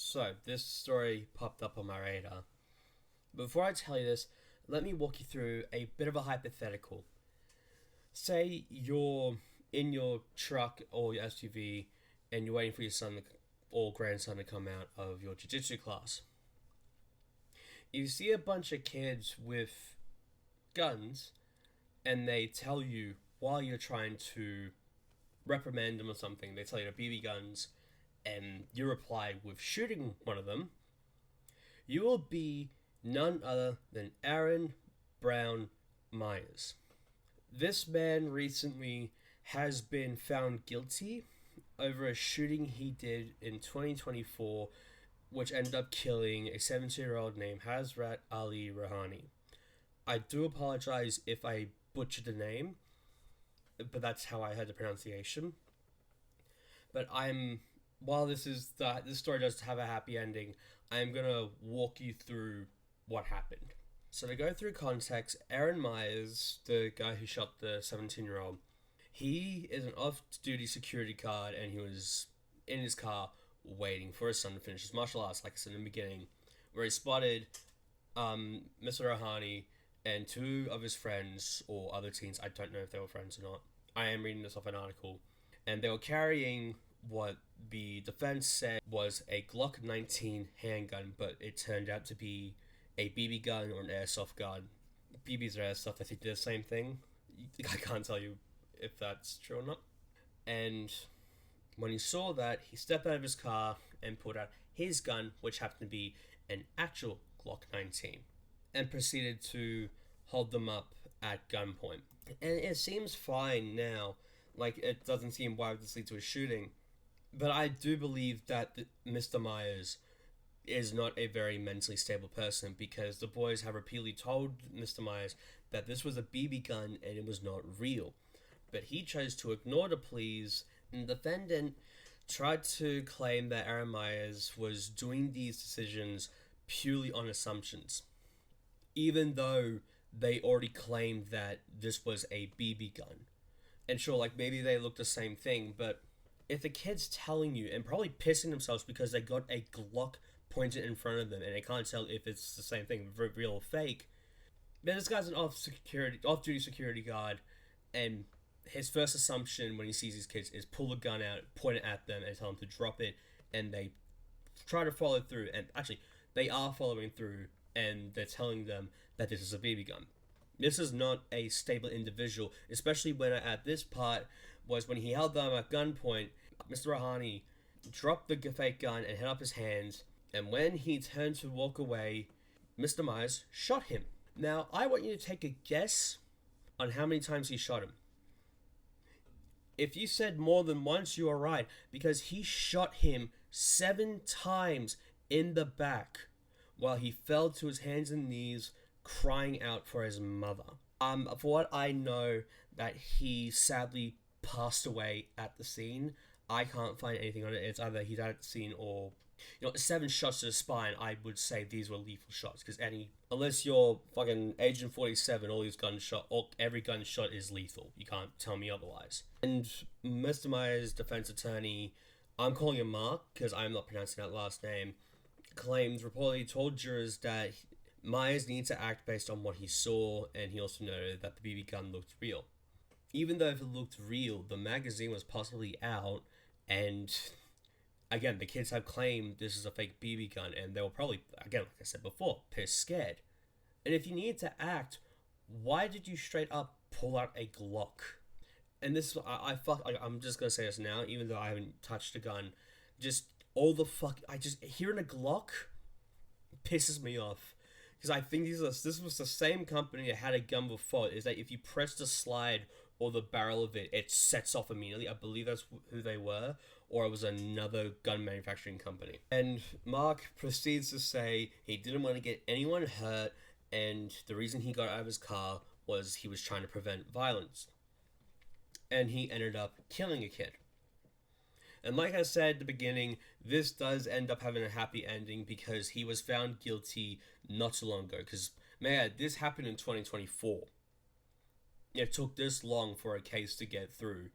So, this story popped up on my radar. Before I tell you this, let me walk you through a bit of a hypothetical. Say you're in your truck or your SUV and you're waiting for your son or grandson to come out of your jiu-jitsu class. You see a bunch of kids with guns and they tell you while you're trying to reprimand them or something, they tell you to BB guns and you reply with shooting one of them, you will be none other than Aaron Brown Myers. This man recently has been found guilty over a shooting he did in 2024, which ended up killing a 17-year-old named Hazrat Ali Rahani. I do apologize if I butchered the name, but that's how I heard the pronunciation. But while this story does have a happy ending, I'm gonna walk you through what happened. So to go through context, Aaron Myers, the guy who shot the 17-year-old, he is an off-duty security guard, and he was in his car waiting for his son to finish his martial arts, like I said in the beginning, where he spotted Mr. Rahani and two of his friends, or other teens, I don't know if they were friends or not. I am reading this off an article. And they were carrying what the defense said was a Glock 19 handgun, but it turned out to be a BB gun or an airsoft gun. BBs are airsoft, I think they're the same thing. I can't tell you if that's true or not. And when he saw that, he stepped out of his car and pulled out his gun, which happened to be an actual Glock 19, and proceeded to hold them up at gunpoint. And it seems fine now, like it doesn't seem why would this lead to a shooting, but I do believe that Mr. Myers is not a very mentally stable person, because the boys have repeatedly told Mr. Myers that this was a BB gun and it was not real. But he chose to ignore the pleas, and the defendant tried to claim that Aaron Myers was doing these decisions purely on assumptions, even though they already claimed that this was a BB gun. And sure, like maybe they look the same thing, but if the kid's telling you and probably pissing themselves because they got a Glock pointed in front of them and they can't tell if it's the same thing, real or fake, then this guy's an off-duty security guard, and his first assumption when he sees these kids is pull a gun out, point it at them, and tell them to drop it, and they try to follow through, and actually, they are following through, and they're telling them that this is a BB gun. This is not a stable individual, especially when at this part was when he held them at gunpoint. Mr. Rahani dropped the fake gun and held up his hands, and when he turned to walk away, Mr. Myers shot him. Now, I want you to take a guess on how many times he shot him. If you said more than once, you are right, because he shot him 7 times in the back while he fell to his hands and knees, crying out for his mother. For what I know, that he sadly passed away at the scene. I can't find anything on it. It's either he died at the scene or, 7 shots to the spine. I would say these were lethal shots, because unless you're fucking Agent 47, all these gunshot, or every gunshot is lethal. You can't tell me otherwise. And Mr. Myers' defense attorney, I'm calling him Mark because I'm not pronouncing that last name, claims reportedly told jurors that Myers needs to act based on what he saw, and he also noted that the BB gun looked real. Even though if it looked real, the magazine was possibly out, and again, the kids have claimed this is a fake BB gun, and they were probably, again, like I said before, pissed scared. And if you need to act, why did you straight up pull out a Glock? And this, I'm just gonna say this now, even though I haven't touched a gun, hearing a Glock pisses me off. Because I think this was the same company that had a gun before, is that if you press the slide or the barrel of it, it sets off immediately. I believe that's who they were, or it was another gun manufacturing company. And Mark proceeds to say he didn't want to get anyone hurt, and the reason he got out of his car was he was trying to prevent violence. And he ended up killing a kid. And like I said at the beginning, this does end up having a happy ending because he was found guilty not too long ago. Because, man, this happened in 2024. It took this long for a case to get through.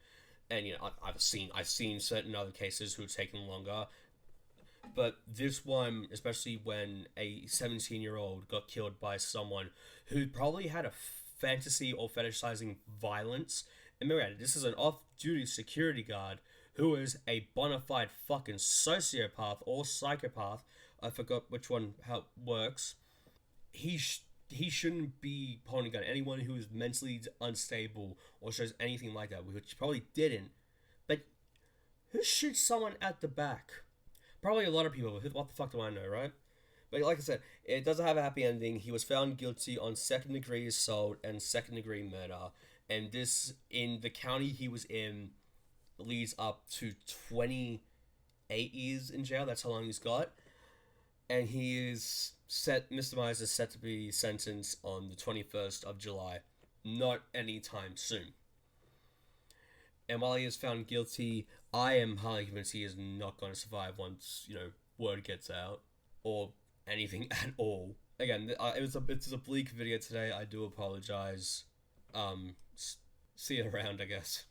And, I've seen certain other cases who have taken longer. But this one, especially when a 17-year-old got killed by someone who probably had a fantasy or fetishizing violence. And remember, this is an off-duty security guard who is a bona fide fucking sociopath or psychopath. I forgot which one how it works. He shouldn't be pointing a gun at anyone who is mentally unstable or shows anything like that, which he probably didn't. But who shoots someone at the back? Probably a lot of people. What the fuck do I know, right? But like I said, it doesn't have a happy ending. He was found guilty on second-degree assault and second-degree murder, and this in the county he was in leads up to 28 years in jail. That's how long he's got, and he is set. Mr. Myers is set to be sentenced on the 21st of July, not anytime soon. And while he is found guilty, I am highly convinced he is not going to survive once word gets out or anything at all. Again, it's a bleak video today. I do apologize. See you around, I guess.